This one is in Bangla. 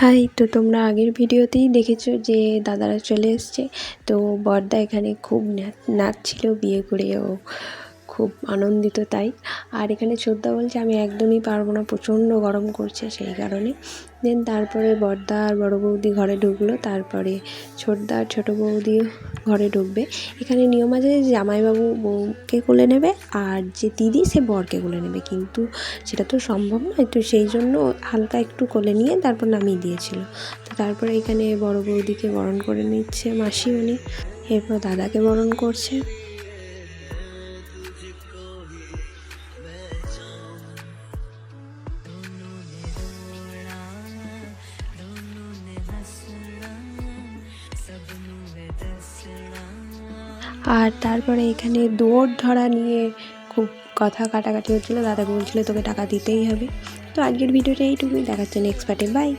হাই, তো তোমরা আগের ভিডিওতেই দেখেছো যে দাদারা চলে এসছে। তো বড়দা এখানে খুব নাচছিল, বিয়ে করে ও খুব আনন্দিত তাই। আর এখানে ছোটদা বলছে আমি একদমই পারবো না, প্রচণ্ড গরম করছে, সেই কারণে। দেন তারপরে বড়দা আর বড় বৌদি ঘরে ঢুকলো, তারপরে ছোটদা আর ছোটো বৌদিও ঘরে ঢুকবে। এখানে নিয়ম আছে যে জামাইবাবু বউকে কোলে নেবে আর যে দিদি সে বরকে কোলে নেবে, কিন্তু সেটা তো সম্ভব নয়, তো সেই জন্য হালকা একটু কোলে নিয়ে তারপর নামিয়ে দিয়েছিল। তো তারপরে এখানে বড় বৌদিকে বরণ করে নিচ্ছে মাসিমণি, এরপর দাদাকে বরণ করছে। আর তারপরে এখানে দৌড় ধরা নিয়ে খুব কথা কাটাকাটি হচ্ছিলো। দাদাকে বলছিলো তোকে টাকা দিতেই হবে। তো আজকের ভিডিওটা এইটুকুই, দেখাচ্ছে নেক্সট পার্টে, বাই।